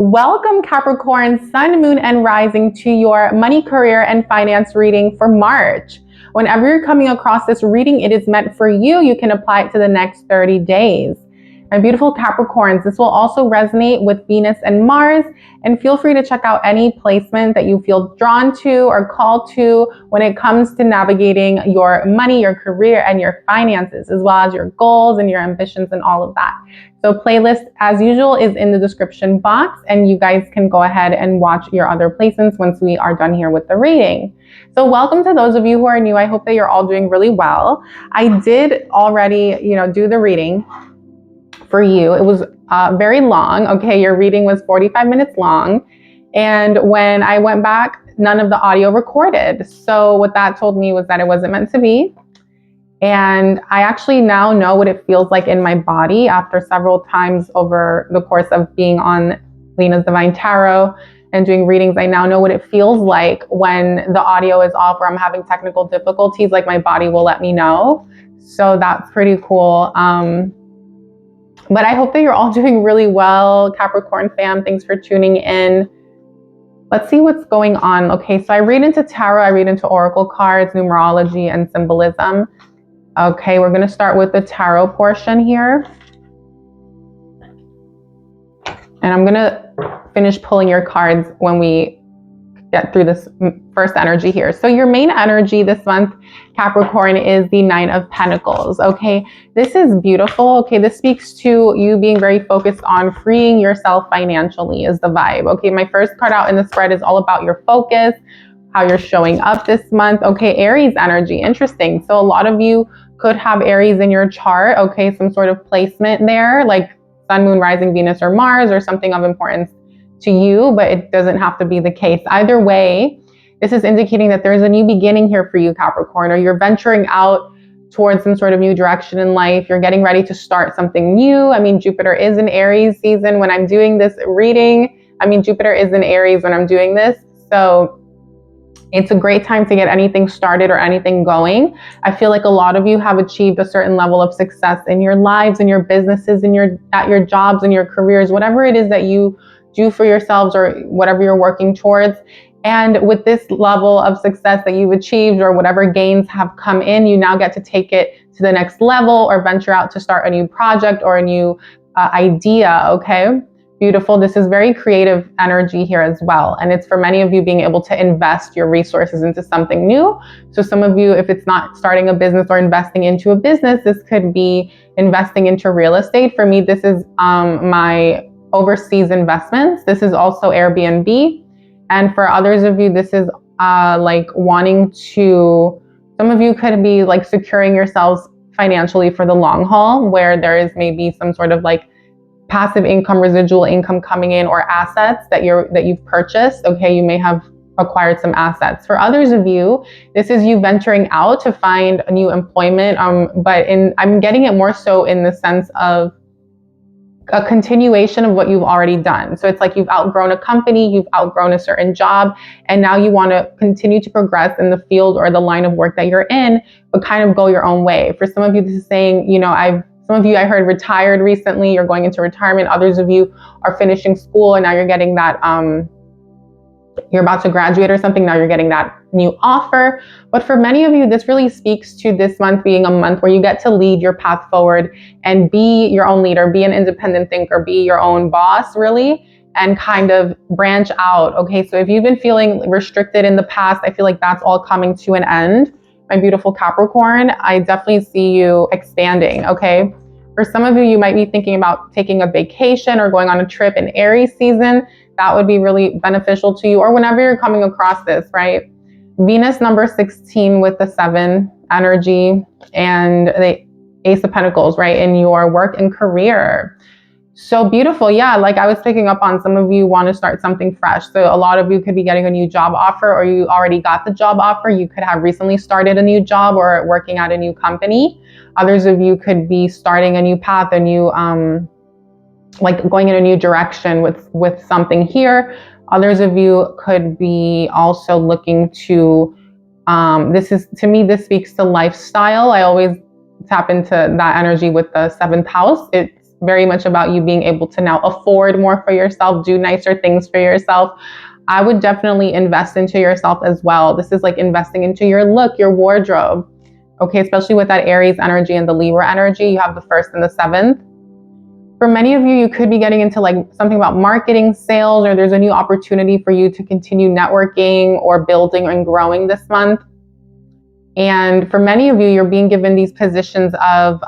Welcome Capricorn, Sun, Moon, and Rising to your money, career, and finance reading for March. Whenever you're coming across this reading, it is meant for you. You can apply it to the next 30 days. My beautiful Capricorns, this will also resonate with Venus and Mars, and feel free to check out any placement that you feel drawn to or called to when it comes to navigating your money, your career, and your finances, as well as your goals and your ambitions and all of that. So playlist, as usual, is in the description box, and you guys can go ahead and watch your other placements once we are done here with the reading. So welcome to those of you who are new. I hope that you're all doing really well. I did already, do the reading for you. It was very long. Okay, your reading was 45 minutes long. And when I went back, none of the audio recorded. So what that told me was that it wasn't meant to be. And I actually now know what it feels like in my body after several times over the course of being on Lena's Divine Tarot and doing readings. I now know what it feels like when the audio is off or I'm having technical difficulties, like my body will let me know. So that's pretty cool. But I hope that you're all doing really well. Capricorn fam, thanks for tuning in. Let's see what's going on. Okay, so I read into tarot, I read into oracle cards, numerology, and symbolism. Okay, we're going to start with the tarot portion here. And I'm going to finish pulling your cards when we get through this first energy here. So your main energy this month, Capricorn, is the Nine of Pentacles. Okay, this is beautiful. Okay, this speaks to you being very focused on freeing yourself financially is the vibe. Okay, my first card out in the spread is all about your focus, how you're showing up this month. Okay, Aries energy, interesting. So a lot of you could have Aries in your chart. Okay, some sort of placement there, like Sun, Moon, Rising, Venus, or Mars, or something of importance to you, but it doesn't have to be the case. Either way, this is indicating that there's a new beginning here for you, Capricorn, or you're venturing out towards some sort of new direction in life. You're getting ready to start something new. I mean, Jupiter is in Aries season when I'm doing this reading. I mean, Jupiter is in Aries when I'm doing this. So it's a great time to get anything started or anything going. I feel like a lot of you have achieved a certain level of success in your lives, in your businesses, at your jobs, in your careers, whatever it is that you do for yourselves or whatever you're working towards. And with this level of success that you've achieved or whatever gains have come in, you now get to take it to the next level or venture out to start a new project or a new idea. Okay. Beautiful. This is very creative energy here as well. And it's for many of you being able to invest your resources into something new. So some of you, if it's not starting a business or investing into a business, this could be investing into real estate. For me, this is my overseas investments. This is also Airbnb. And for others of you, this is like wanting to, some of you could be like securing yourselves financially for the long haul, where there is maybe some sort of like passive income, residual income coming in, or assets that you've purchased. Okay, you may have acquired some assets. For others of you, this is you venturing out to find a new employment. But I'm getting it more so in the sense of a continuation of what you've already done. So it's like you've outgrown a company, you've outgrown a certain job, and now you want to continue to progress in the field or the line of work that you're in, but kind of go your own way. For some of you, this is saying, some of you I heard retired recently, you're going into retirement. Others of you are finishing school and now you're getting that, you're about to graduate or something, now you're getting that new offer. But for many of you, this really speaks to this month being a month where you get to lead your path forward and be your own leader, be an independent thinker, be your own boss really, and kind of branch out. Okay, so if you've been feeling restricted in the past, I feel like that's all coming to an end. My beautiful Capricorn, I definitely see you expanding, okay? For some of you, you might be thinking about taking a vacation or going on a trip in Aries season. That would be really beneficial to you, or whenever you're coming across this, right? Venus number 16 with the 7 energy and the Ace of Pentacles, right? In your work and career. So beautiful. Yeah, like I was picking up on, some of you want to start something fresh. So a lot of you could be getting a new job offer, or you already got the job offer. You could have recently started a new job or working at a new company. Others of you could be starting a new path, a new, like going in a new direction with something here. Others of you could be also looking to, to me, this speaks to lifestyle. I always tap into that energy with the 7th house. It's very much about you being able to now afford more for yourself, do nicer things for yourself. I would definitely invest into yourself as well. This is like investing into your look, your wardrobe. Okay, especially with that Aries energy and the Libra energy, you have the 1st and the 7th. For many of you, you could be getting into like something about marketing, sales, or there's a new opportunity for you to continue networking or building and growing this month. And for many of you, you're being given these positions of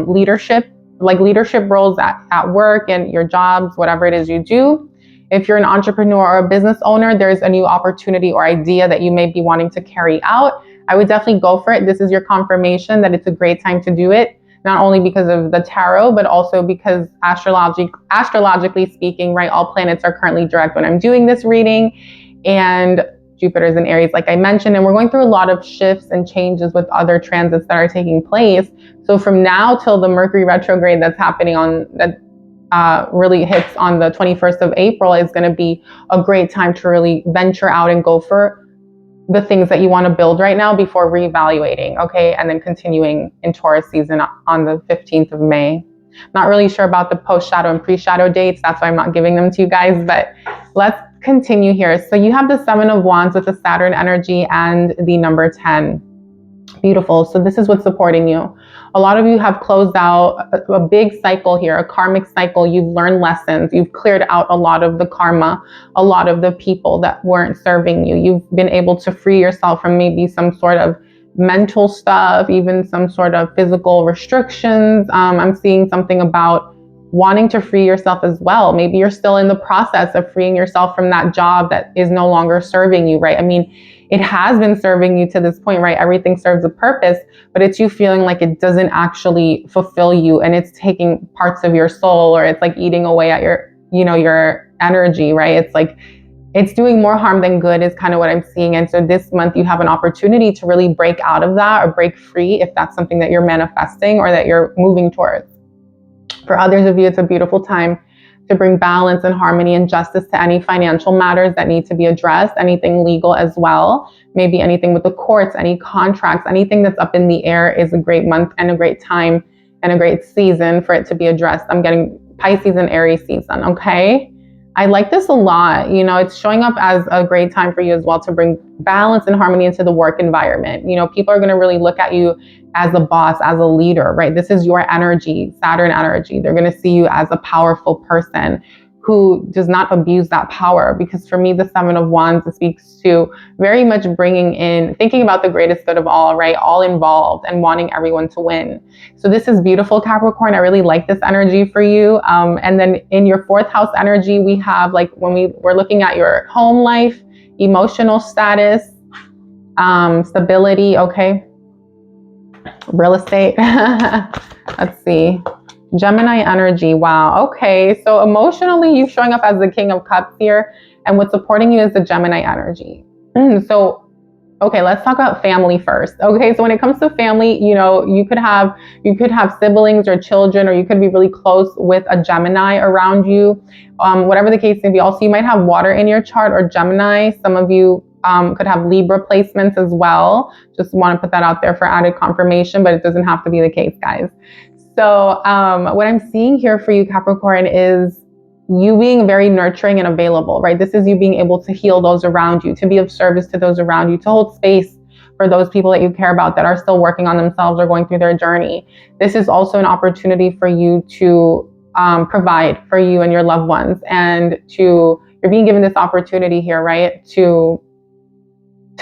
leadership, like leadership roles at work and your jobs, whatever it is you do. If you're an entrepreneur or a business owner, there's a new opportunity or idea that you may be wanting to carry out. I would definitely go for it. This is your confirmation that it's a great time to do it, not only because of the tarot, but also because astrologically speaking, right, all planets are currently direct when I'm doing this reading, and Jupiter's in Aries, like I mentioned, and we're going through a lot of shifts and changes with other transits that are taking place. So from now till the Mercury retrograde that's happening on that really hits on the 21st of April is going to be a great time to really venture out and go for the things that you want to build right now before reevaluating, okay? And then continuing in Taurus season on the 15th of May. Not really sure about the post-shadow and pre-shadow dates. That's why I'm not giving them to you guys, but let's continue here. So you have the 7 of Wands with the Saturn energy and the number 10. Beautiful. So this is what's supporting you. A lot of you have closed out a big cycle here, a karmic cycle. You've learned lessons. You've cleared out a lot of the karma, a lot of the people that weren't serving you. You've been able to free yourself from maybe some sort of mental stuff, even some sort of physical restrictions. I'm seeing something about wanting to free yourself as well. Maybe you're still in the process of freeing yourself from that job that is no longer serving you, right? I mean, it has been serving you to this point, right? Everything serves a purpose, but it's you feeling like it doesn't actually fulfill you and it's taking parts of your soul, or it's like eating away at your energy, right? It's like, it's doing more harm than good is kind of what I'm seeing. And so this month you have an opportunity to really break out of that or break free if that's something that you're manifesting or that you're moving towards. For others of you, it's a beautiful time to bring balance and harmony and justice to any financial matters that need to be addressed, anything legal as well, maybe anything with the courts, any contracts, anything that's up in the air is a great month and a great time and a great season for it to be addressed. I'm getting Pisces and Aries season, okay? I like this a lot. You know, it's showing up as a great time for you as well to bring balance and harmony into the work environment. You know, people are going to really look at you as a boss, as a leader, right? This is your energy, Saturn energy. They're going to see you as a powerful person who does not abuse that power. Because for me, the 7 of Wands speaks to very much bringing in, thinking about the greatest good of all, right? All involved and wanting everyone to win. So this is beautiful, Capricorn. I really like this energy for you. And then in your 4th house energy, we have like when we're looking at your home life, emotional status, stability, okay? Real estate. Let's see. Gemini energy. Wow. Okay. So emotionally, you're showing up as the King of Cups here. And what's supporting you is the Gemini energy. So, okay, let's talk about family first. Okay. So when it comes to family, you know, you could have siblings or children, or you could be really close with a Gemini around you. Whatever the case may be. Also, you might have water in your chart or Gemini. Some of you could have Libra placements as well. Just want to put that out there for added confirmation, but it doesn't have to be the case, guys. So what I'm seeing here for you, Capricorn, is you being very nurturing and available, right? This is you being able to heal those around you, to be of service to those around you, to hold space for those people that you care about that are still working on themselves or going through their journey. This is also an opportunity for you to provide for you and your loved ones, and you're being given this opportunity here, right? To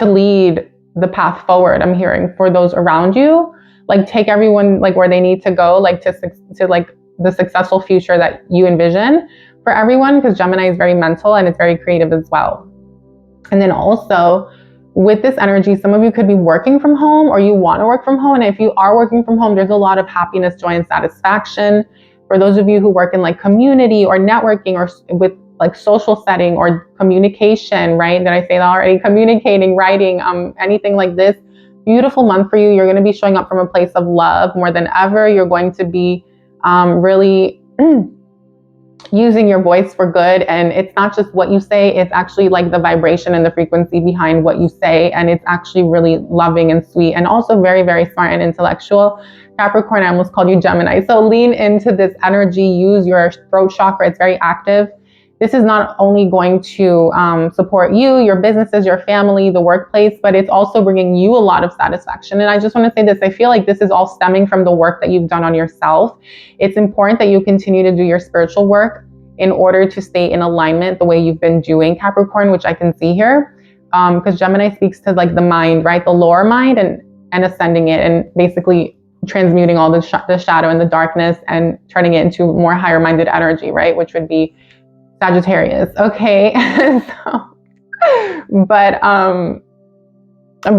lead the path forward. I'm hearing for those around you. Like take everyone like where they need to go, like to like the successful future that you envision for everyone, because Gemini is very mental and it's very creative as well. And then also with this energy, some of you could be working from home or you want to work from home. And if you are working from home, there's a lot of happiness, joy, and satisfaction. For those of you who work in like community or networking or with like social setting or communication, right? Did I say that already? Communicating, writing, anything like this. Beautiful month for you. You're going to be showing up from a place of love more than ever. You're going to be really using your voice for good. And it's not just what you say, it's actually like the vibration and the frequency behind what you say. And it's actually really loving and sweet and also very, very smart and intellectual. Capricorn, I almost called you Gemini. So lean into this energy, use your throat chakra. It's very active. This is not only going to support you, your businesses, your family, the workplace, but it's also bringing you a lot of satisfaction. And I just want to say this, I feel like this is all stemming from the work that you've done on yourself. It's important that you continue to do your spiritual work in order to stay in alignment the way you've been doing, Capricorn, which I can see here. Because Gemini speaks to like the mind, right? The lower mind and ascending it and basically transmuting all the shadow and the darkness and turning it into more higher minded energy, right? Which would be Sagittarius. Okay. But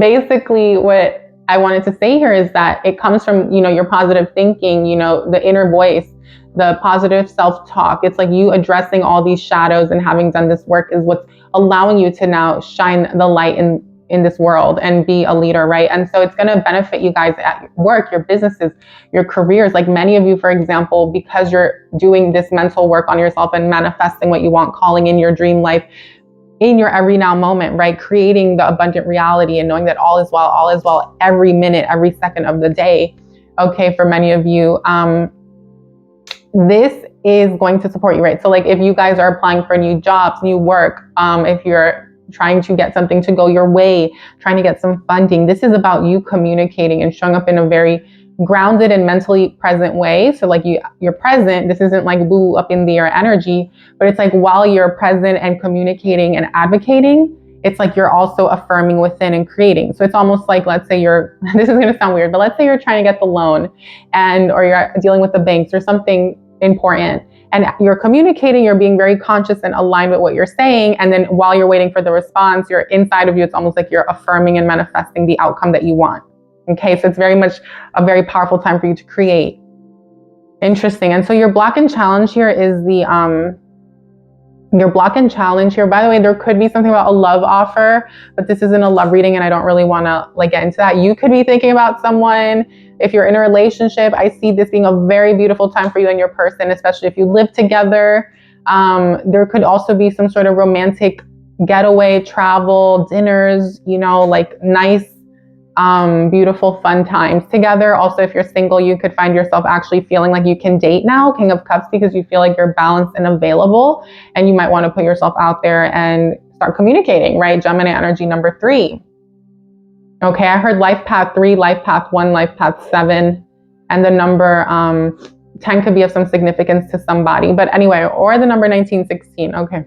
basically what I wanted to say here is that it comes from, your positive thinking, the inner voice, the positive self-talk. It's like you addressing all these shadows and having done this work is what's allowing you to now shine the light in this world and be a leader, right? And so it's going to benefit you guys at work, your businesses, your careers. Like many of you, for example, because you're doing this mental work on yourself and manifesting what you want, calling in your dream life in your every now moment, right? Creating the abundant reality and knowing that all is well every minute, every second of the day. Okay, for many of you, this is going to support you, right? So like if you guys are applying for new jobs, new work, if you're trying to get something to go your way, trying to get some funding, this is about you communicating and showing up in a very grounded and mentally present way. So like you're present, this isn't like woo up in the air energy, but it's like while you're present and communicating and advocating, it's like you're also affirming within and creating. So it's almost like, let's say this is going to sound weird, but let's say you're trying to get the loan or you're dealing with the banks or something important, and you're communicating, you're being very conscious and aligned with what you're saying. And then while you're waiting for the response, you're inside of you, it's almost like you're affirming and manifesting the outcome that you want. Okay, so it's very much a very powerful time for you to create. Interesting. And so your block and challenge here is your block and challenge here. By the way, there could be something about a love offer, but this isn't a love reading and I don't really want to get into that. You could be thinking about someone. If you're in a relationship, I see this being a very beautiful time for you and your person, especially if you live together. There could also be some sort of romantic getaway, travel, dinners, like nice, beautiful, fun times together. Also, if you're single, you could find yourself actually feeling like you can date now, King of Cups, because you feel like you're balanced and available, and you might want to put yourself out there and start communicating, right? Gemini energy number 3. Okay, I heard life path 3, life path 1, life path 7, and the number 10 could be of some significance to somebody. But anyway, or the number 1916. Okay.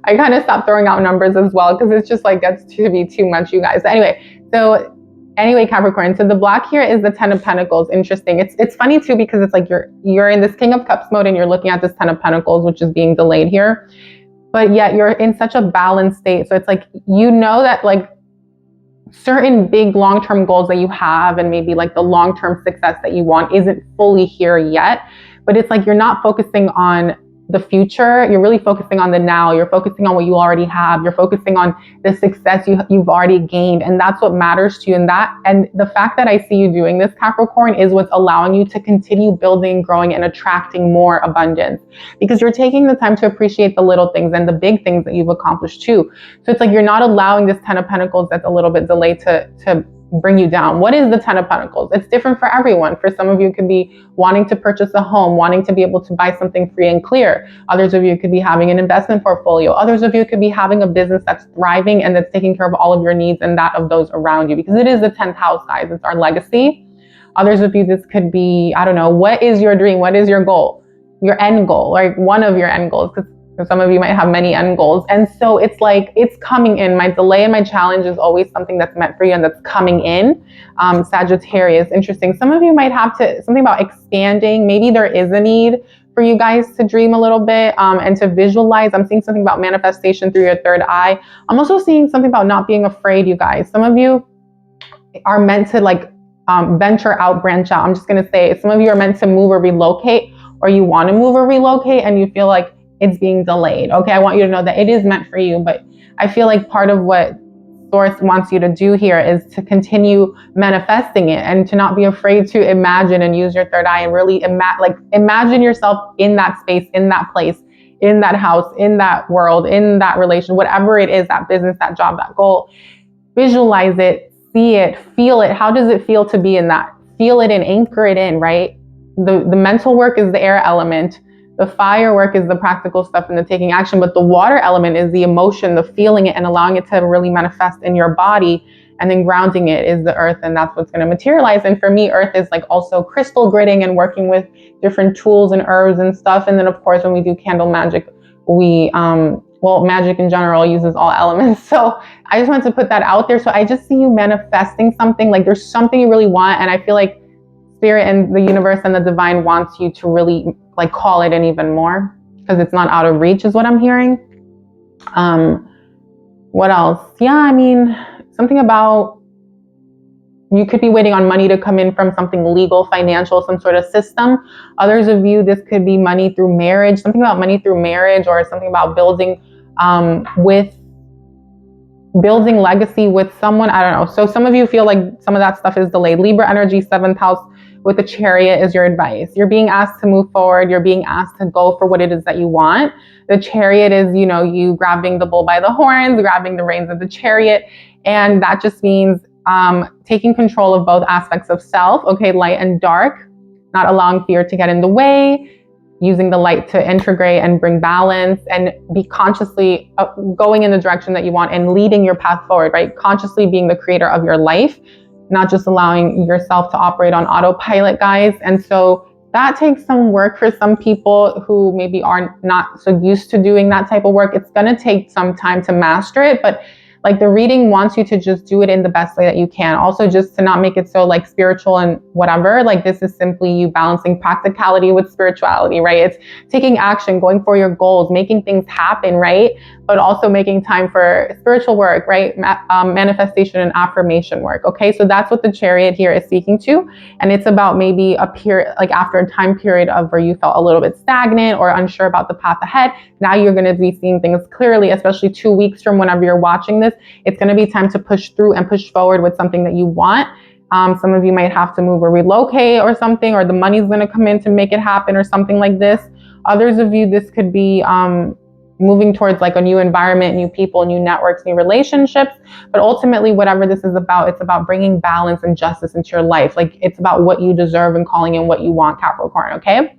I kind of stopped throwing out numbers as well because it's just like gets to be too much, you guys. Anyway, Capricorn. So the block here is the 10 of Pentacles. Interesting. It's funny too because it's like you're in this King of Cups mode and you're looking at this 10 of Pentacles, which is being delayed here. But yet you're in such a balanced state. So it's like that like certain big long-term goals that you have and maybe like the long-term success that you want isn't fully here yet. But it's like you're not focusing on the future, you're really focusing on the now. You're focusing on what you already have. You're focusing on the success you've already gained. And that's what matters to you. And the fact that I see you doing this, Capricorn, is what's allowing you to continue building, growing, and attracting more abundance, because you're taking the time to appreciate the little things and the big things that you've accomplished too. So it's like you're not allowing this 10 of Pentacles that's a little bit delayed to bring you down. What is the 10 of Pentacles? It's different for everyone. For some of you, it could be wanting to purchase a home, wanting to be able to buy something free and clear. Others of you could be having an investment portfolio. Others of you could be having a business that's thriving and that's taking care of all of your needs and that of those around you, because it is the 10th house, guys. It's our legacy. Others of you, this could be, I don't know, what is your dream? What is your goal? Your end goal, like one of your end goals, because some of you might have many end goals. And so it's like, it's coming in. My delay and my challenge is always something that's meant for you and that's coming in. Sagittarius, interesting. Some of you might have something about expanding. Maybe there is a need for you guys to dream a little bit and to visualize. I'm seeing something about manifestation through your third eye. I'm also seeing something about not being afraid, you guys. Some of you are meant to venture out, branch out. I'm just going to say some of you are meant to move or relocate, or you want to move or relocate and you feel like it's being delayed. Okay, I want you to know that it is meant for you, but I feel like part of what Source wants you to do here is to continue manifesting it and to not be afraid to imagine and use your third eye and really imagine yourself in that space, in that place, in that house, in that world, in that relation, whatever it is, that business, that job, that goal. Visualize it, see it, feel it. How does it feel to be in that feel it and anchor it in, right? The mental work is the air element. The fire work is the practical stuff and the taking action, but the water element is the emotion, the feeling it and allowing it to really manifest in your body. And then grounding it is the earth, and that's what's going to materialize. And for me, earth is like also crystal gritting and working with different tools and herbs and stuff. And then of course, when we do candle magic, we, well, magic in general uses all elements. So I just wanted to put that out there. So I just see you manifesting something, like there's something you really want. And I feel like spirit and the universe and the divine wants you to really like call it in even more, because it's not out of reach is what I'm hearing. What else? Yeah, I mean, something about you could be waiting on money to come in from something legal, financial, some sort of system. Others of you, this could be money through marriage, something about money through marriage, or something about building legacy with someone. I don't know. So some of you feel like some of that stuff is delayed. Libra energy, 7th house with the Chariot is your advice. You're being asked to move forward. You're being asked to go for what it is that you want. The Chariot is, you know, you grabbing the bull by the horns, grabbing the reins of the chariot. And that just means taking control of both aspects of self, okay, light and dark, not allowing fear to get in the way, using the light to integrate and bring balance, and be consciously going in the direction that you want and leading your path forward, right? Consciously being the creator of your life, not just allowing yourself to operate on autopilot, guys. And so that takes some work for some people who maybe are not so used to doing that type of work. It's going to take some time to master it, but like the reading wants you to just do it in the best way that you can. Also, just to not make it so like spiritual and whatever. Like this is simply you balancing practicality with spirituality, right? It's taking action, going for your goals, making things happen, right? But also making time for spiritual work, right? Manifestation and affirmation work. Okay, so that's what the Chariot here is speaking to. And it's about maybe a period, like after a time period of where you felt a little bit stagnant or unsure about the path ahead. Now you're going to be seeing things clearly, especially 2 weeks from whenever you're watching this. It's going to be time to push through and push forward with something that you want. Some of you might have to move or relocate or something, or the money's going to come in to make it happen or something like this. Others of you, this could be moving towards like a new environment, new people, new networks, new relationships. But ultimately, whatever this is about, it's about bringing balance and justice into your life. Like it's about what you deserve and calling in what you want, Capricorn, okay?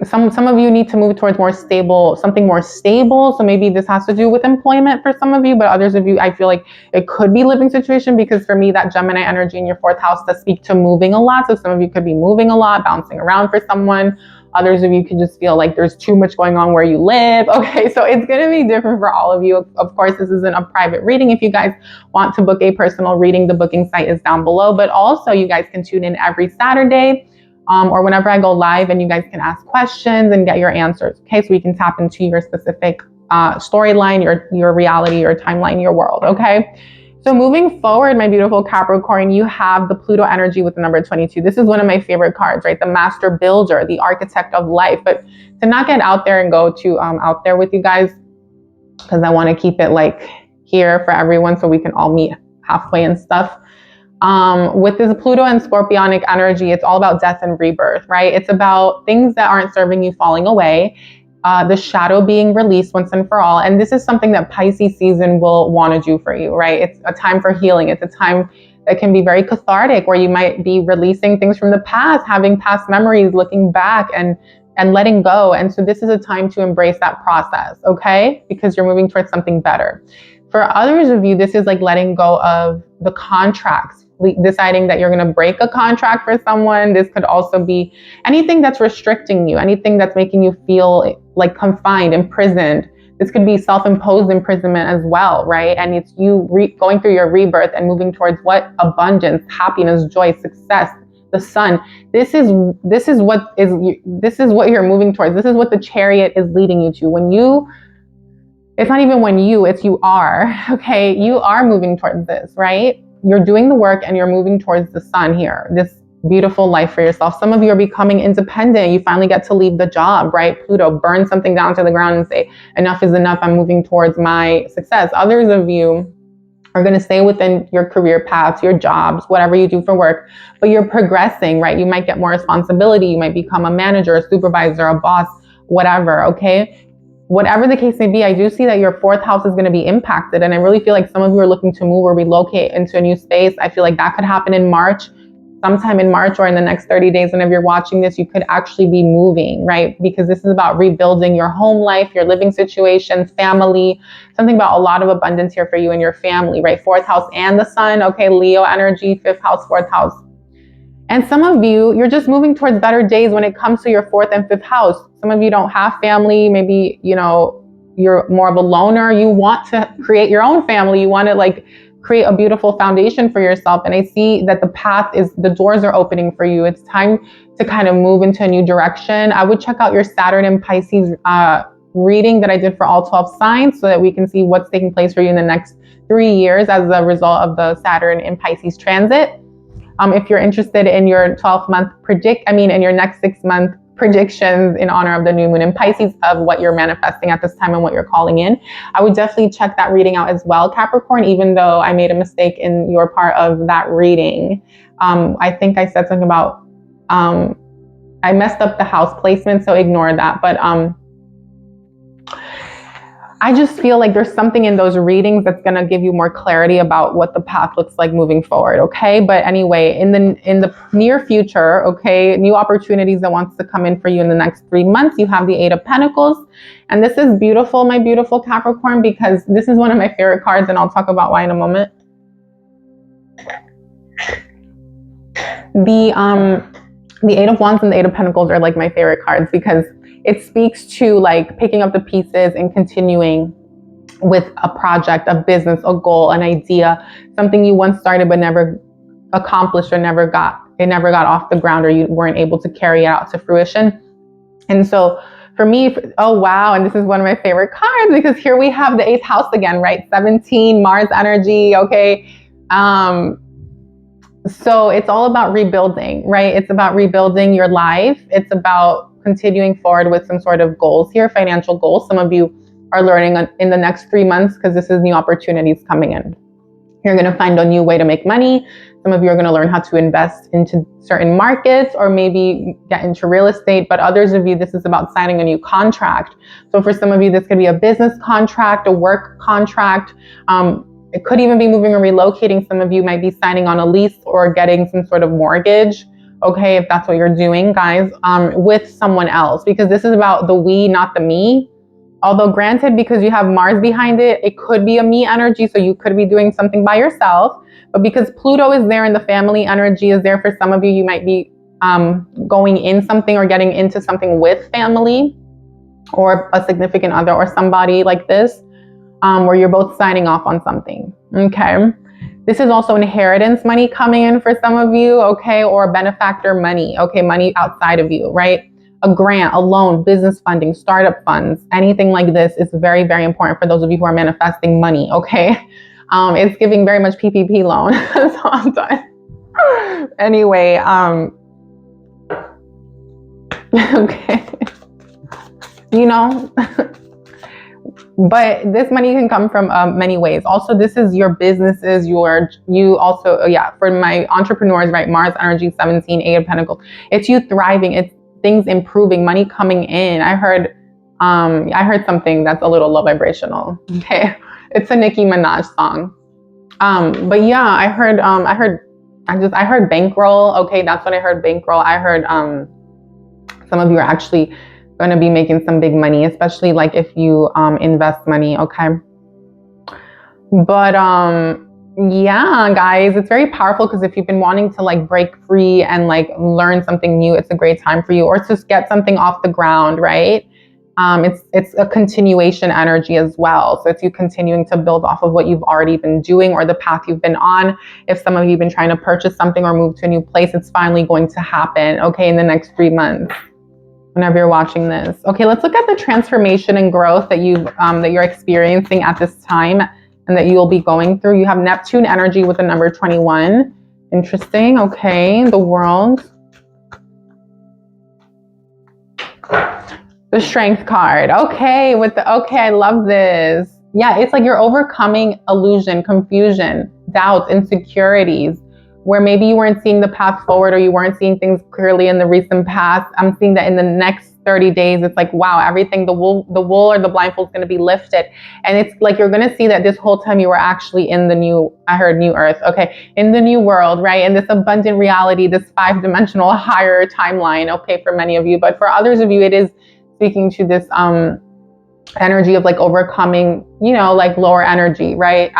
Some of you need to move towards something more stable. So maybe this has to do with employment for some of you, but others of you, I feel like it could be living situation, because for me, that Gemini energy in your 4th house does speak to moving a lot. So some of you could be moving a lot, bouncing around for someone. Others of you could just feel like there's too much going on where you live. Okay, so it's going to be different for all of you. Of course, this isn't a private reading. If you guys want to book a personal reading, the booking site is down below. But also, you guys can tune in every Saturday or whenever I go live, and you guys can ask questions and get your answers. Okay, so we can tap into your specific storyline, your reality, your timeline, your world. Okay. So moving forward, my beautiful Capricorn, you have the Pluto energy with the number 22. This is one of my favorite cards, right? The master builder, the architect of life. But to not get out there and go too out there with you guys, because I want to keep it like here for everyone so we can all meet halfway and stuff. With this Pluto and Scorpionic energy, it's all about death and rebirth, right? It's about things that aren't serving you falling away. The shadow being released once and for all. And this is something that Pisces season will want to do for you, right? It's a time for healing. It's a time that can be very cathartic, where you might be releasing things from the past, having past memories, looking back and letting go. And so this is a time to embrace that process, okay? Because you're moving towards something better. For others of you, this is like letting go of the contracts, deciding that you're going to break a contract for someone. This could also be anything that's restricting you, anything that's making you feel like confined, imprisoned. This could be self-imposed imprisonment as well, right? And it's you going through your rebirth and moving towards what? Abundance, happiness, joy, success, the sun. This is what you're moving towards. This is what the Chariot is leading you to. It's not even it's you are, okay? You are moving towards this, right? You're doing the work and you're moving towards the sun here, this beautiful life for yourself. Some of you are becoming independent. You finally get to leave the job, right? Pluto, burn something down to the ground and say, enough is enough. I'm moving towards my success. Others of you are going to stay within your career paths, your jobs, whatever you do for work, but you're progressing, right? You might get more responsibility. You might become a manager, a supervisor, a boss, whatever, okay? Whatever the case may be, I do see that your 4th house is going to be impacted. And I really feel like some of you are looking to move or relocate into a new space. I feel like that could happen in March. sometime in March or in the next 30 days, whenever you're watching this, you could actually be moving, right? Because this is about rebuilding your home life, your living situation, family, something about a lot of abundance here for you and your family, right? 4th house and the sun. Okay, Leo energy, 5th house, 4th house. And some of you, you're just moving towards better days when it comes to your 4th and 5th house. Some of you don't have family. Maybe, you know, you're more of a loner. You want to create your own family. You want to like create a beautiful foundation for yourself. And I see that the doors are opening for you. It's time to kind of move into a new direction. I would check out your Saturn and Pisces reading that I did for all 12 signs so that we can see what's taking place for you in the next 3 years as a result of the Saturn and Pisces transit. If you're interested in your 12-month in your next 6-month predictions in honor of the new moon in Pisces of what you're manifesting at this time and what you're calling in, I would definitely check that reading out as well, Capricorn, even though I made a mistake in your part of that reading. I think I said something about, I messed up the house placement, so ignore that. But I just feel like there's something in those readings that's going to give you more clarity about what the path looks like moving forward. Okay. But anyway, in the near future, okay, new opportunities that wants to come in for you in the next 3 months, you have the 8 of Pentacles. And this is beautiful, my beautiful Capricorn, because this is one of my favorite cards, and I'll talk about why in a moment. The 8 of Wands and the 8 of Pentacles are like my favorite cards because it speaks to like picking up the pieces and continuing with a project, a business, a goal, an idea, something you once started but never accomplished or never got off the ground, or you weren't able to carry it out to fruition. And so for me, oh wow, and this is one of my favorite cards because here we have the 8th house again, right? 17, Mars energy, okay? So it's all about rebuilding, right? It's about rebuilding your life. It's about continuing forward with some sort of goals here, financial goals. Some of you are learning in the next 3 months because this is new opportunities coming in. You're going to find a new way to make money. Some of you are going to learn how to invest into certain markets or maybe get into real estate. But others of you, this is about signing a new contract. So for some of you, this could be a business contract, a work contract. It could even be moving or relocating. Some of you might be signing on a lease or getting some sort of mortgage. Okay, if that's what you're doing, guys, with someone else, because this is about the we, not the me. Although granted, because you have Mars behind it, it could be a me energy. So you could be doing something by yourself, but because Pluto is there and the family energy is there for some of you, you might be going in something or getting into something with family or a significant other or somebody like this, where you're both signing off on something. Okay. This is also inheritance money coming in for some of you, okay, or benefactor money, okay, money outside of you, right? A grant, a loan, business funding, startup funds, anything like this is very, very important for those of you who are manifesting money, okay? It's giving very much PPP loan, so I'm done. Anyway, okay, you know, but this money can come from many ways. Also, this is your businesses, for my entrepreneurs, right? Mars energy, 17, 8 of Pentacles. It's you thriving. It's things improving, money coming in. I heard something that's a little low vibrational. Okay. It's a Nicki Minaj song. But yeah, I heard bankroll. Okay. That's what I heard, bankroll. I heard, some of you are actually going to be making some big money, especially like if you invest money. Okay. But yeah, guys, it's very powerful because if you've been wanting to like break free and like learn something new, it's a great time for you, or just get something off the ground, right? It's a continuation energy as well. So it's you continuing to build off of what you've already been doing or the path you've been on. If some of you have been trying to purchase something or move to a new place, it's finally going to happen, okay, in the next 3 months. Whenever you're watching this. Okay, let's look at the transformation and growth that you're experiencing at this time and that you'll be going through. You have Neptune energy with the number 21. Interesting. Okay, the World. The Strength card. Okay, I love this. Yeah, it's like you're overcoming illusion, confusion, doubts, insecurities, where maybe you weren't seeing the path forward or you weren't seeing things clearly in the recent past. I'm seeing that in the next 30 days, it's like, wow, everything, the wool or the blindfold is going to be lifted. And it's like, you're going to see that this whole time you were actually in the new, I heard new earth, okay, in the new world, right? In this abundant reality, this 5-dimensional higher timeline, okay, for many of you. But for others of you, it is speaking to this energy of like overcoming, you know, like lower energy, right?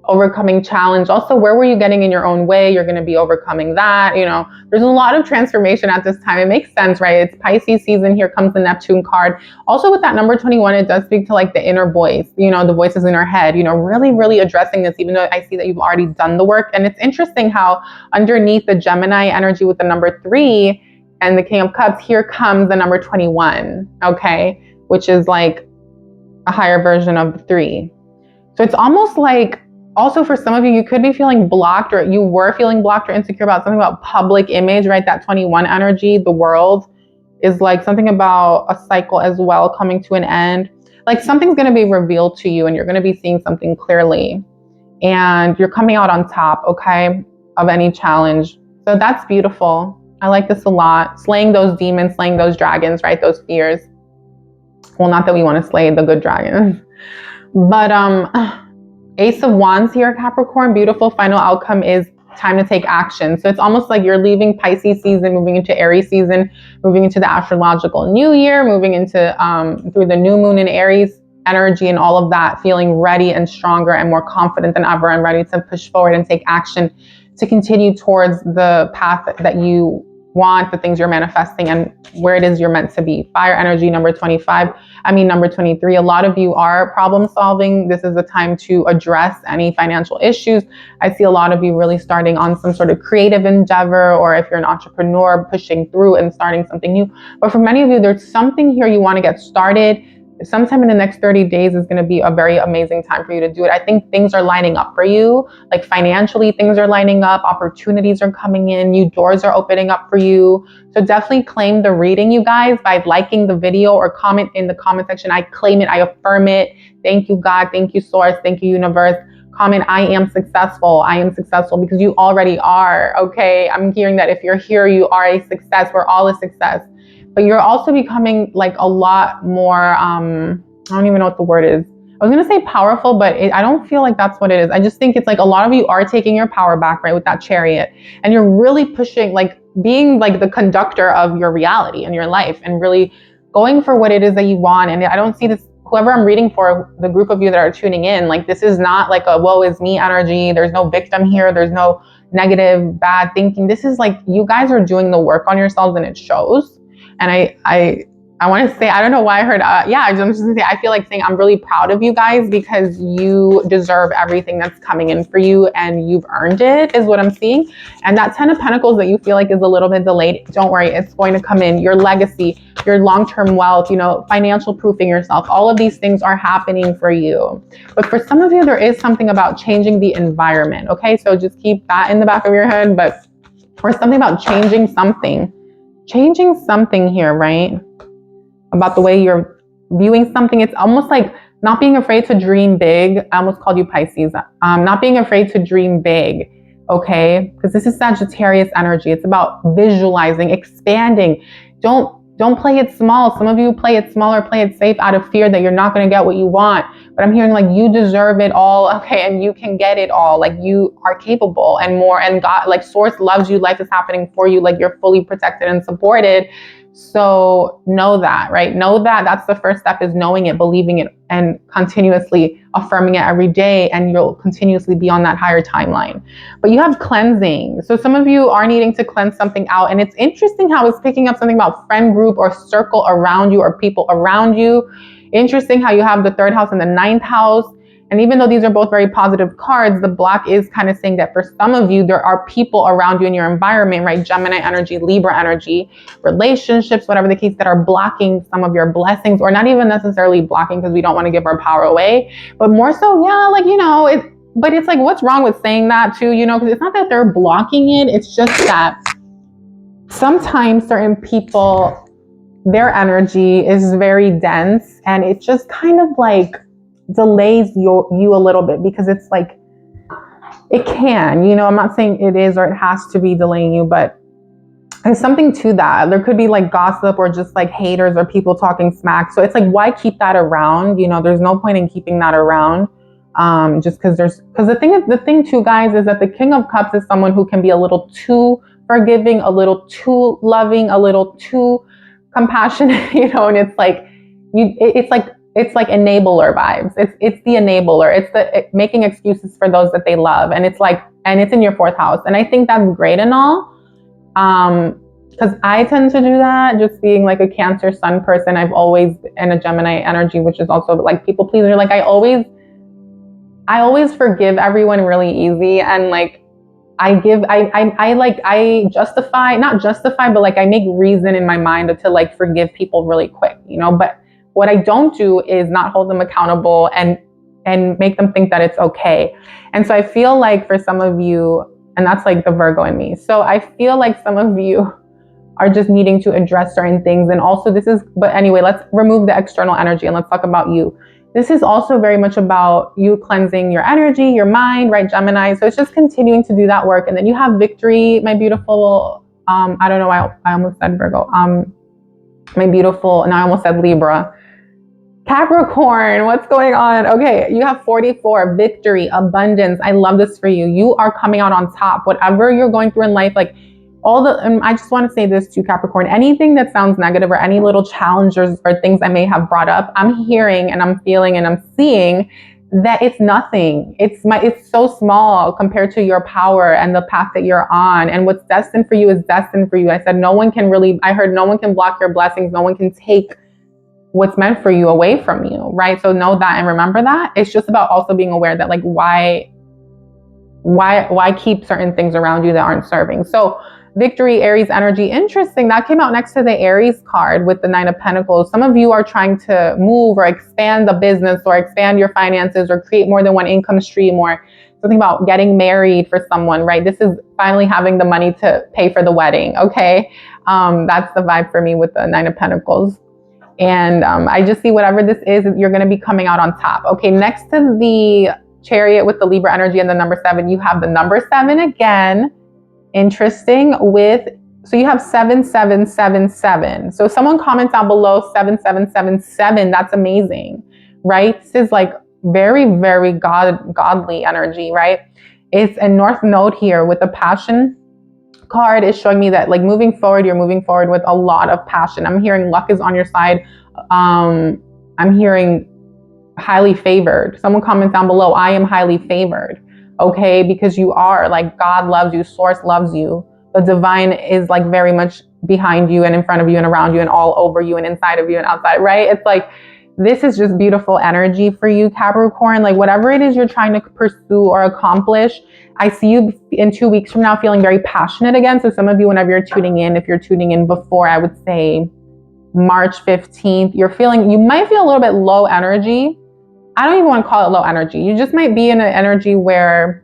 Overcoming challenge. Also, where were you getting in your own way? You're going to be overcoming that. You know, there's a lot of transformation at this time. It makes sense, right? It's Pisces season. Here comes the Neptune card. Also with that number 21, it does speak to like the inner voice, you know, the voices in our head, you know, really, really addressing this, even though I see that you've already done the work. And it's interesting how underneath the Gemini energy with the number 3 and the King of Cups, here comes the number 21, okay, which is like a higher version of the 3. So it's almost like, also, for some of you, you could be feeling blocked, or you were feeling blocked or insecure about something about public image, right? That 21 energy, the world, is like something about a cycle as well coming to an end. Like something's going to be revealed to you and you're going to be seeing something clearly. And you're coming out on top, okay, of any challenge. So that's beautiful. I like this a lot. Slaying those demons, slaying those dragons, right? Those fears. Well, not that we want to slay the good dragons. But, Ace of Wands here, Capricorn, beautiful final outcome is time to take action. So it's almost like you're leaving Pisces season, moving into Aries season, moving into the astrological new year, moving into through the new moon in Aries energy and all of that, feeling ready and stronger and more confident than ever and ready to push forward and take action to continue towards the path that you want, the things you're manifesting and where it is you're meant to be. Fire energy, number 23. A lot of you are problem solving. This is the time to address any financial issues. I see a lot of you really starting on some sort of creative endeavor, or if you're an entrepreneur, pushing through and starting something new. But for many of you, there's something here you want to get started. Sometime in the next 30 days is going to be a very amazing time for you to do it. I think things are lining up for you. Like financially, things are lining up. Opportunities are coming in. New doors are opening up for you. So definitely claim the reading, you guys, by liking the video or comment in the comment section. I claim it. I affirm it. Thank you, God. Thank you, Source. Thank you, Universe. Comment, I am successful. I am successful, because you already are. Okay. I'm hearing that if you're here, you are a success. We're all a success. But you're also becoming like a lot more, I don't even know what the word is. I was going to say powerful, but I don't feel like that's what it is. I just think it's like a lot of you are taking your power back, right, with that Chariot. And you're really pushing, like being like the conductor of your reality and your life and really going for what it is that you want. And I don't see this, whoever I'm reading for, the group of you that are tuning in, like this is not like a woe is me energy. There's no victim here. There's no negative, bad thinking. This is like you guys are doing the work on yourselves and it shows. And I want to say, I don't know why I heard, I'm just going to say, I feel like saying I'm really proud of you guys, because you deserve everything that's coming in for you and you've earned it, is what I'm seeing. And that 10 of Pentacles that you feel like is a little bit delayed, don't worry, it's going to come in. Your legacy, your long-term wealth, you know, financial proofing yourself, all of these things are happening for you. But for some of you, there is something about changing the environment, okay? So just keep that in the back of your head, but or something about changing something here, right? About the way you're viewing something. It's almost like not being afraid to dream big. I almost called you Pisces. Not being afraid to dream big, okay? Because this is Sagittarius energy. It's about visualizing, expanding. Don't play it small. Some of you play it small or play it safe out of fear that you're not going to get what you want. But I'm hearing like you deserve it all, okay? And you can get it all. Like you are capable and more. And God, like Source loves you. Life is happening for you. Like you're fully protected and supported. So know that, right? Know that. That's the first step, is knowing it, believing it, and continuously affirming it every day. And you'll continuously be on that higher timeline. But you have cleansing. So some of you are needing to cleanse something out. And it's interesting how it's picking up something about friend group or circle around you or people around you. Interesting how you have the 3rd house and the 9th house. And even though these are both very positive cards, the Black is kind of saying that for some of you, there are people around you in your environment, right? Gemini energy, Libra energy, relationships, whatever the case, that are blocking some of your blessings, or not even necessarily blocking, because we don't want to give our power away, but more so, yeah, like, you know, but it's like, what's wrong with saying that too, you know, because it's not that they're blocking it. It's just that sometimes certain people, their energy is very dense, and it just kind of like delays you a little bit, because it's like, it can, you know, I'm not saying it is or it has to be delaying you, but there's something to that. There could be like gossip or just like haters or people talking smack. So it's like, why keep that around? You know, there's no point in keeping that around. Just because the thing too, guys, is that the King of Cups is someone who can be a little too forgiving, a little too loving, a little too compassionate, you know, and it's like it's like enabler vibes. It's the enabler. It's making excuses for those that they love, and it's like, and it's in your 4th house, and I think that's great and all. Because I tend to do that, just being like a Cancer Sun person. I've always, in a Gemini energy, which is also like people pleaser. Like I always forgive everyone really easy, and like I justify, not justify, but like I make reason in my mind to like forgive people really quick, you know. But what I don't do is not hold them accountable and make them think that it's okay. And so I feel like for some of you, and that's like the Virgo in me. So I feel like some of you are just needing to address certain things. And also but anyway, let's remove the external energy and let's talk about you. This is also very much about you cleansing your energy, your mind, right, Gemini? So it's just continuing to do that work. And then you have Victory, my beautiful, I don't know, I almost said Virgo. My beautiful, and I almost said Libra. Capricorn, what's going on? Okay, you have 44, victory, abundance. I love this for you. You are coming out on top. Whatever you're going through in life, like and I just want to say this to Capricorn, anything that sounds negative or any little challenges or things I may have brought up, I'm hearing and I'm feeling and I'm seeing that it's nothing. It's so small compared to your power and the path that you're on. And what's destined for you is destined for you. I said, I heard no one can block your blessings. No one can take what's meant for you away from you, right? So know that and remember that. It's just about also being aware that like, why keep certain things around you that aren't serving? So Victory, Aries energy, interesting. That came out next to the Aries card with the 9 of Pentacles. Some of you are trying to move or expand the business or expand your finances or create more than one income stream, or something about getting married for someone, right? This is finally having the money to pay for the wedding, okay? That's the vibe for me with the 9 of Pentacles. And I just see whatever this is, you're going to be coming out on top. Okay, next to the Chariot with the Libra energy and the number 7, you have the number 7 again. Interesting. So you have 7777. So someone comment down below 7777. That's amazing, right? This is like very, very godly energy, right? It's a North Node here with the Passion card is showing me that like moving forward, you're moving forward with a lot of passion. I'm hearing luck is on your side. I'm hearing highly favored. Someone comment down below, I am highly favored. Okay, because you are, like, God loves you, source loves you. The divine is like very much behind you and in front of you and around you and all over you and inside of you and outside, right? It's like, this is just beautiful energy for you, Capricorn. Like whatever it is you're trying to pursue or accomplish, I see you in 2 weeks from now feeling very passionate again. So some of you, whenever you're tuning in, if you're tuning in before, I would say March 15th, you might feel a little bit low energy. I don't even want to call it low energy. You just might be in an energy where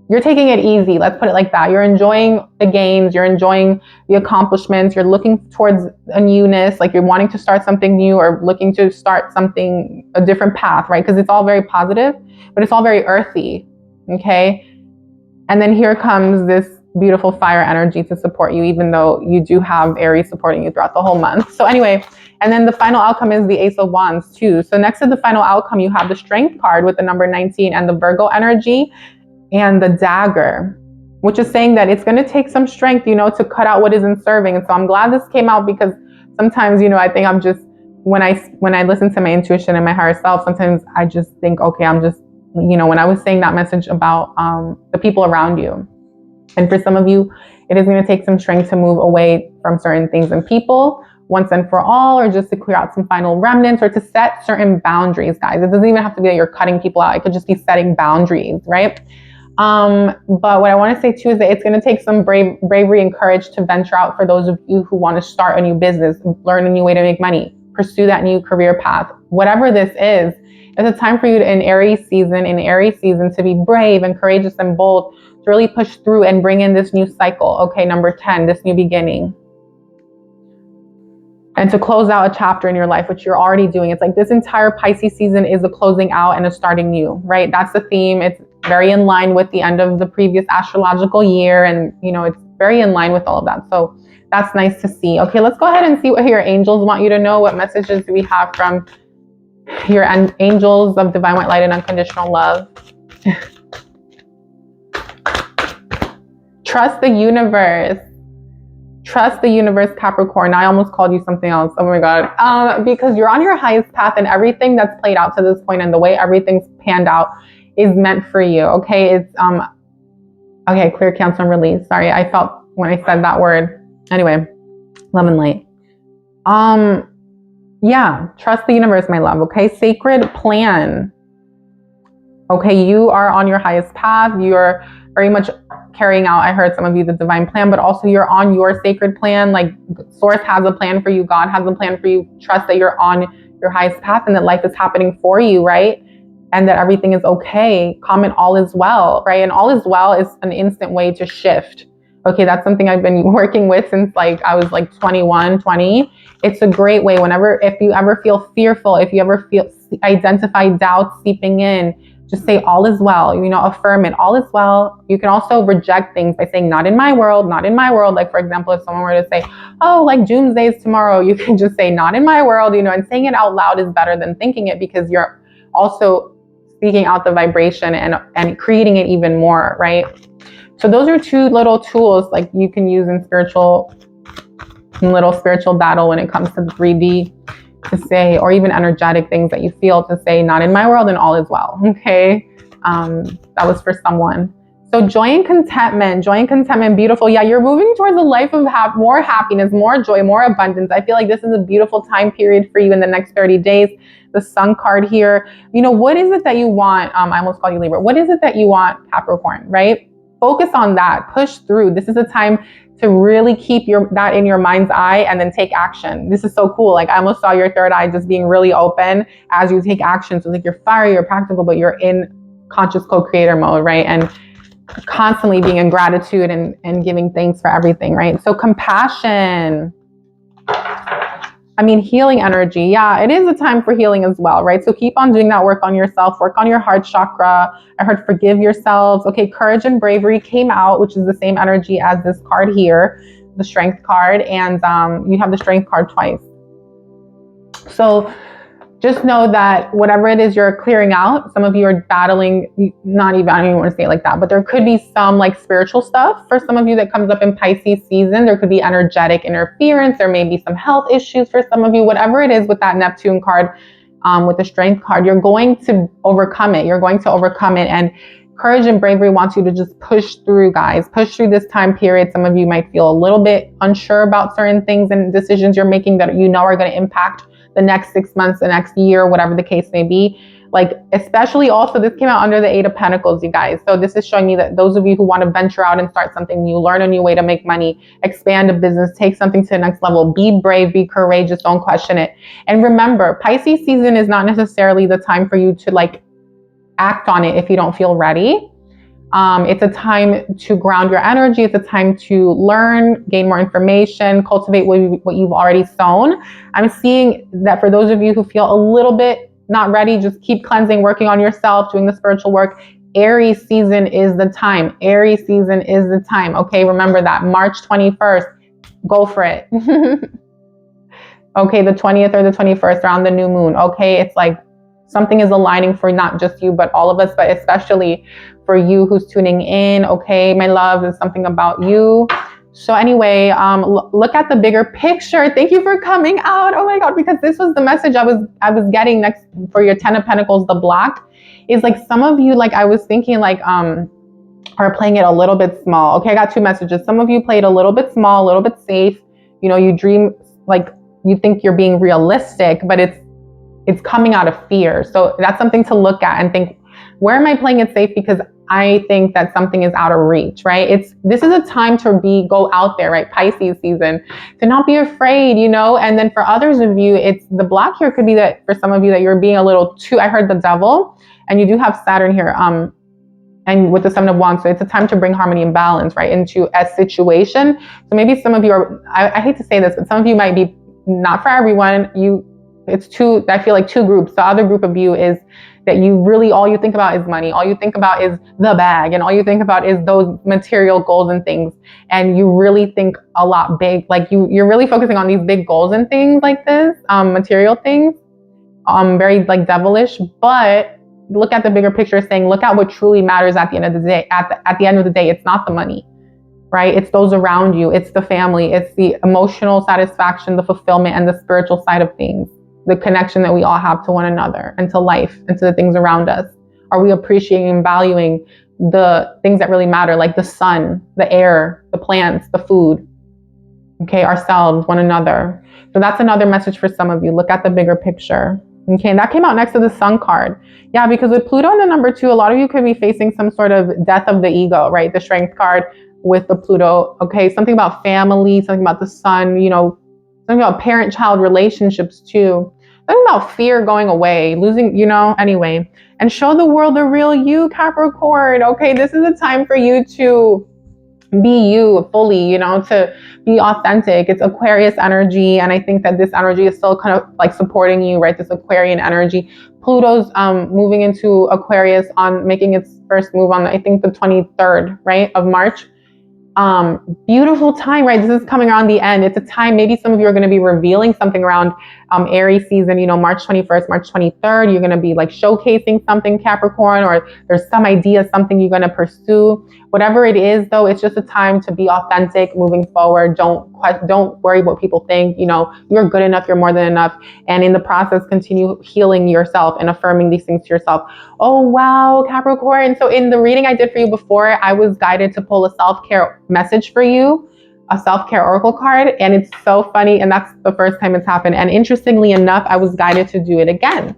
you're taking it easy. Let's put it like that. You're enjoying the gains. You're enjoying the accomplishments. You're looking towards a newness, like you're wanting to start something new or looking to start a different path, right? Because it's all very positive, but it's all very earthy, okay? And then here comes this beautiful fire energy to support you, even though you do have Aries supporting you throughout the whole month. So anyway, and then the final outcome is the Ace of Wands too. So next to the final outcome, you have the Strength card with the number 19 and the Virgo energy and the Dagger, which is saying that it's going to take some strength, to cut out what isn't serving. And so I'm glad this came out, because sometimes, I think I'm just, when I listen to my intuition and my higher self, sometimes I just think, okay, I'm just, when I was saying that message about the people around you. And for some of you, it is going to take some strength to move away from certain things and people once and for all, or just to clear out some final remnants, or to set certain boundaries, guys. It doesn't even have to be that you're cutting people out. It could just be setting boundaries, right? But what I want to say too is that it's going to take some bravery and courage to venture out for those of you who want to start a new business, learn a new way to make money, pursue that new career path. Whatever this is, it's a time for you in Aries season to be brave and courageous and bold, to really push through and bring in this new cycle. Okay, number 10, this new beginning. And to close out a chapter in your life, which you're already doing. It's like this entire Pisces season is a closing out and a starting new, right? That's the theme. It's very in line with the end of the previous astrological year. And, it's very in line with all of that. So that's nice to see. Okay, let's go ahead and see what your angels want you to know. What messages do we have from your angels of divine white light and unconditional love? Trust the universe. Trust the universe, Capricorn. I almost called you something else. Oh my God. Because you're on your highest path, and everything that's played out to this point and the way everything's panned out is meant for you. Okay. It's, okay. Clear, cancel, and release. Sorry. I felt when I said that word. Anyway, love and light. Yeah. Trust the universe, my love. Okay. Sacred plan. Okay. You are on your highest path. You're very much carrying out, I heard some of you, the divine plan, but also you're on your sacred plan. Like source has a plan for you. God has a plan for you. Trust that you're on your highest path and that life is happening for you, right? And that everything is okay. Comment all is well, right? And all is well is an instant way to shift. Okay, that's something I've been working with since like I was like 21, 20. It's a great way if you ever feel fearful, if you ever identify doubts seeping in, just say all is well, affirm it, all is well. You can also reject things by saying not in my world, not in my world. Like for example, if someone were to say, oh, like doomsday is tomorrow, you can just say not in my world, and saying it out loud is better than thinking it, because you're also speaking out the vibration and creating it even more, right? So those are two little tools like you can use in little spiritual battle when it comes to the 3D. To say, or even energetic things that you feel, to say not in my world and all is well. Okay. That was for someone. So joy and contentment, beautiful. Yeah, you're moving towards a life of more happiness, more joy, more abundance. I feel like this is a beautiful time period for you in the next 30 days. The Sun card here. What is it that you want? I almost called you Libra. What is it that you want, Capricorn, right? Focus on that. Push through. This is a time to really keep that in your mind's eye and then take action. This is so cool. Like I almost saw your third eye just being really open as you take action. So like you're fiery, you're practical, but you're in conscious co-creator mode, right? And constantly being in gratitude and giving thanks for everything, right? So compassion. Healing energy. Yeah, it is a time for healing as well, right? So keep on doing that work on yourself, work on your heart chakra. I heard forgive yourselves. Okay, courage and bravery came out, which is the same energy as this card here, the strength card. And you have the strength card twice. So just know that whatever it is you're clearing out, some of you are battling, I don't even want to say it like that, but there could be some like spiritual stuff for some of you that comes up in Pisces season. There could be energetic interference. There may be some health issues for some of you, whatever it is with that Neptune card, with the strength card, you're going to overcome it. You're going to overcome it. And courage and bravery wants you to just push through, guys. Push through this time period. Some of you might feel a little bit unsure about certain things and decisions you're making that are going to impact the next 6 months, the next year, whatever the case may be. Like, especially also, this came out under the 8 of Pentacles, you guys. So this is showing me that those of you who want to venture out and start something new, learn a new way to make money, expand a business, take something to the next level, be brave, be courageous, don't question it. And remember, Pisces season is not necessarily the time for you to like act on it if you don't feel ready. It's a time to ground your energy. It's a time to learn, gain more information, cultivate what you've already sown. I'm seeing that for those of you who feel a little bit not ready, just keep cleansing, working on yourself, doing the spiritual work. Aries season is the time. Aries season is the time. Okay, remember that. March 21st, go for it. Okay, the 20th or the 21st around the new moon. Okay, it's like something is aligning for not just you, but all of us, but especially for you who's tuning in. Okay, my love, is something about you. So anyway, look at the bigger picture. Thank you for coming out. Oh my God, because this was the message I was getting next for your 10 of Pentacles, the black, is like some of you, like I was thinking like, are playing it a little bit small. Okay, I got 2 messages. Some of you played a little bit small, a little bit safe. You dream, like you think you're being realistic, but it's coming out of fear. So that's something to look at and think, where am I playing it safe? Because I think that something is out of reach, right? This is a time to go out there, right? Pisces season, to not be afraid, and then for others of you, it's the black here could be that for some of you that you're being a little too, I heard the devil, and you do have Saturn here, and with the 7 of Wands. So it's a time to bring harmony and balance, right, into a situation. So maybe some of you I hate to say this, but some of you might be, not for everyone, it's two, I feel like two groups. The other group of you is that you really, all you think about is money. All you think about is the bag, and all you think about is those material goals and things. And you really think a lot big, like you're really focusing on these big goals and things like this, material things, very like devilish. But look at the bigger picture, saying, look at what truly matters at the end of the day. At the end of the day, it's not the money, right? It's those around you. It's the family. It's the emotional satisfaction, the fulfillment, and the spiritual side of things. The connection that we all have to one another and to life and to the things around us. Are we appreciating and valuing the things that really matter, like the sun, the air, the plants, the food, okay, ourselves, one another? So that's another message for some of you. Look at the bigger picture. Okay, and that came out next to the Sun card. Yeah, because with Pluto in the number 2, a lot of you could be facing some sort of death of the ego, right? The Strength card with the Pluto. Okay, something about family, something about the Sun, you know, something about parent-child relationships too. Something about fear going away, losing, you know, anyway. And show the world the real you, Capricorn. Okay, this is a time for you to be you fully, you know, to be authentic. It's Aquarius energy. And I think that this energy is still kind of like supporting you, right? This Aquarian energy. Pluto's moving into Aquarius on making its first move on, I think, the 23rd, right, of March. Beautiful time, right? This is coming around the end. It's a time, maybe some of you are going to be revealing something around Aries season, you know, March 21st, March 23rd. You're going to be like showcasing something, Capricorn, or there's some idea, something you're going to pursue. Whatever it is, though, it's just a time to be authentic moving forward. Don't worry what people think. You know, you're good enough, you're more than enough. And in the process, continue healing yourself and affirming these things to yourself. Oh, wow, Capricorn. So in the reading I did for you before, I was guided to pull a self-care message for you, a self-care oracle card. And it's so funny. And that's the first time it's happened. And interestingly enough, I was guided to do it again.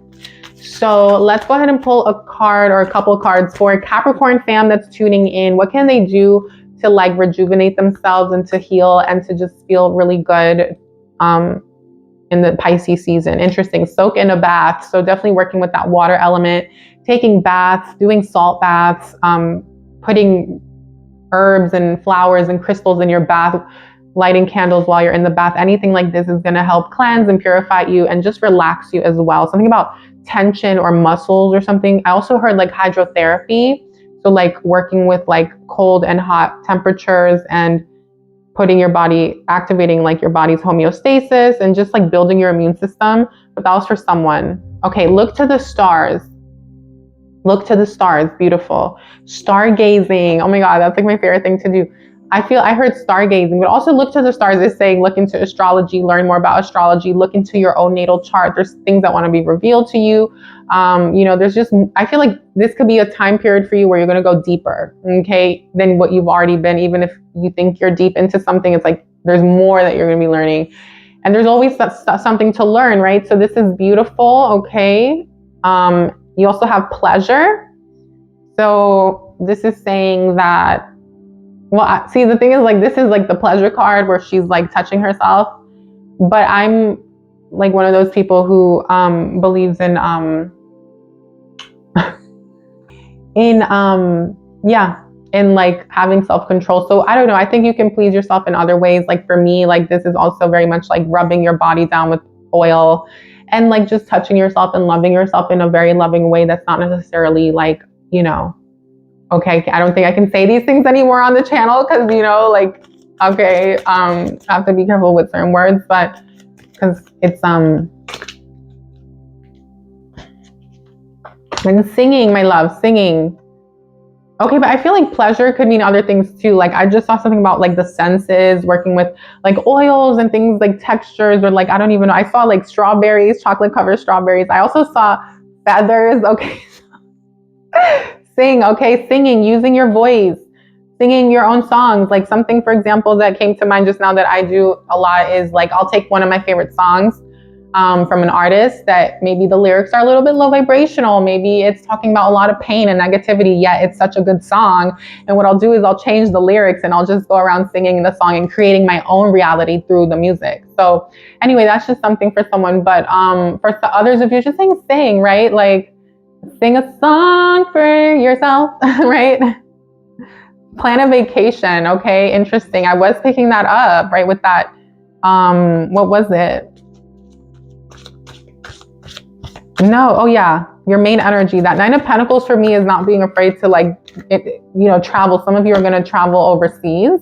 So let's go ahead and pull a card or a couple cards for Capricorn fam that's tuning in. What can they do to like rejuvenate themselves and to heal and to just feel really good in the Pisces season? Interesting. Soak in a bath. So definitely working with that water element, taking baths, doing salt baths, putting herbs and flowers and crystals in your bath, lighting candles while you're in the bath. Anything like this is going to help cleanse and purify you and just relax you as well. Something about tension or muscles or something. I also heard like hydrotherapy. So like working with like cold and hot temperatures and putting your body, activating like your body's homeostasis and just like building your immune system. But that was for someone. Okay, look to the stars. Look to the stars. Beautiful. Stargazing. Oh my God, that's like my favorite thing to do. I heard stargazing, but also look to the stars is saying look into astrology, learn more about astrology, look into your own natal chart. There's things that want to be revealed to you. You know, there's just, I feel like this could be a time period for you where you're going to go deeper, okay, than what you've already been. Even if you think you're deep into something, it's like there's more that you're going to be learning. And there's always something to learn, right? So this is beautiful, okay? You also have pleasure. So this is saying that, well, see, the thing is like, this is like the pleasure card where she's like touching herself. But I'm like one of those people who believes in like having self-control. So I don't know, I think you can please yourself in other ways. Like for me, like this is also very much like rubbing your body down with oil and like just touching yourself and loving yourself in a very loving way that's not necessarily like, you know, okay, I don't think I can say these things anymore on the channel because, you know, like, okay, I have to be careful with certain words, but because it's like singing, my love, singing. Okay, but I feel like pleasure could mean other things too. Like I just saw something about like the senses, working with like oils and things like textures, or like, I don't even know. I saw like strawberries, chocolate covered strawberries. I also saw feathers. Okay. Sing, okay, singing, using your voice, singing your own songs. Like something, for example, that came to mind just now that I do a lot is like, I'll take one of my favorite songs from an artist that maybe the lyrics are a little bit low vibrational. Maybe it's talking about a lot of pain and negativity, yet it's such a good song. And what I'll do is I'll change the lyrics and I'll just go around singing the song and creating my own reality through the music. So anyway, that's just something for someone. But for others of you, just sing, right? Like sing a song for yourself, right? Plan a vacation. Okay, interesting. I was picking that up, right, with that, what was it? No, oh yeah, your main energy. That Nine of Pentacles for me is not being afraid to travel. Some of you are going to travel overseas.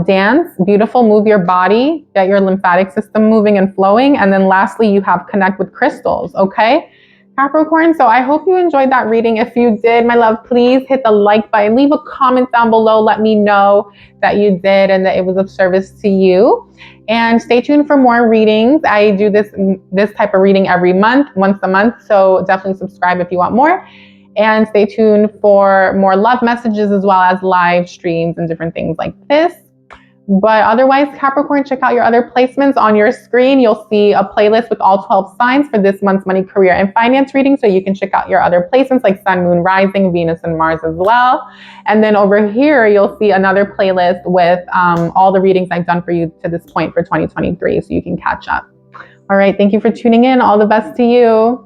Dance, beautiful, move your body, get your lymphatic system moving and flowing. And then lastly, you have connect with crystals, okay? Capricorn, so I hope you enjoyed that reading. If you did, my love, please hit the like button. Leave a comment down below. Let me know that you did and that it was of service to you. And stay tuned for more readings. I do this type of reading every month, once a month. So definitely subscribe if you want more. And stay tuned for more love messages as well as live streams and different things like this. But otherwise, Capricorn, check out your other placements on your screen. You'll see a playlist with all 12 signs for this month's money, career, and finance reading. So you can check out your other placements like Sun, Moon, Rising, Venus, and Mars as well. And then over here, you'll see another playlist with all the readings I've done for you to this point for 2023. So you can catch up. All right. Thank you for tuning in. All the best to you.